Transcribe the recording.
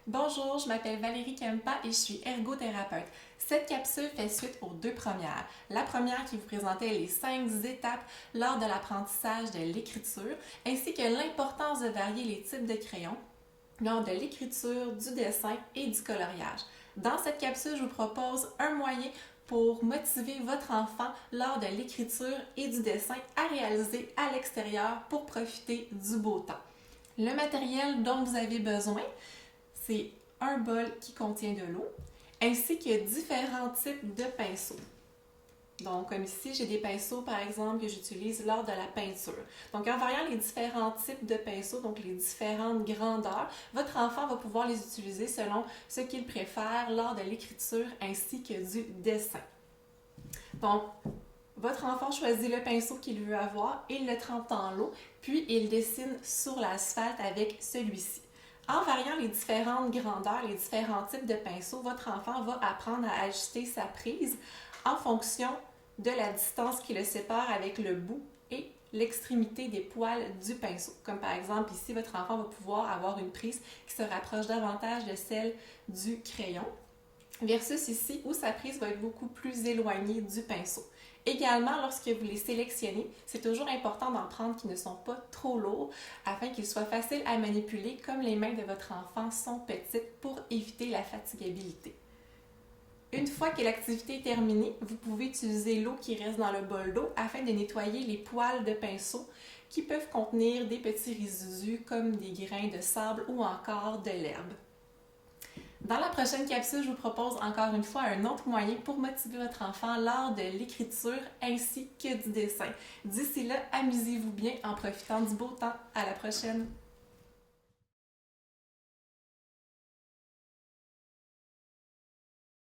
Bonjour, je m'appelle Valérie Kempa et je suis ergothérapeute. Cette capsule fait suite aux deux premières. La première qui vous présentait les 5 étapes lors de l'apprentissage de l'écriture, ainsi que l'importance de varier les types de crayons lors de l'écriture, du dessin et du coloriage. Dans cette capsule, je vous propose un moyen pour motiver votre enfant lors de l'écriture et du dessin à réaliser à l'extérieur pour profiter du beau temps. Le matériel dont vous avez besoin, c'est un bol qui contient de l'eau, ainsi que différents types de pinceaux. Donc, comme ici, j'ai des pinceaux, par exemple, que j'utilise lors de la peinture. Donc, en variant les différents types de pinceaux, donc les différentes grandeurs, votre enfant va pouvoir les utiliser selon ce qu'il préfère lors de l'écriture ainsi que du dessin. Donc, votre enfant choisit le pinceau qu'il veut avoir, il le trempe dans l'eau, puis il dessine sur l'asphalte avec celui-ci. En variant les différentes grandeurs, les différents types de pinceaux, votre enfant va apprendre à ajuster sa prise en fonction de la distance qui le sépare avec le bout et l'extrémité des poils du pinceau. Comme par exemple ici, votre enfant va pouvoir avoir une prise qui se rapproche davantage de celle du crayon versus ici où sa prise va être beaucoup plus éloignée du pinceau. Également, lorsque vous les sélectionnez, c'est toujours important d'en prendre qui ne sont pas trop lourds afin qu'ils soient faciles à manipuler comme les mains de votre enfant sont petites pour éviter la fatigabilité. Une fois que l'activité est terminée, vous pouvez utiliser l'eau qui reste dans le bol d'eau afin de nettoyer les poils de pinceau qui peuvent contenir des petits résidus comme des grains de sable ou encore de l'herbe. Dans la prochaine capsule, je vous propose encore une fois un autre moyen pour motiver votre enfant lors de l'écriture ainsi que du dessin. D'ici là, amusez-vous bien en profitant du beau temps. À la prochaine!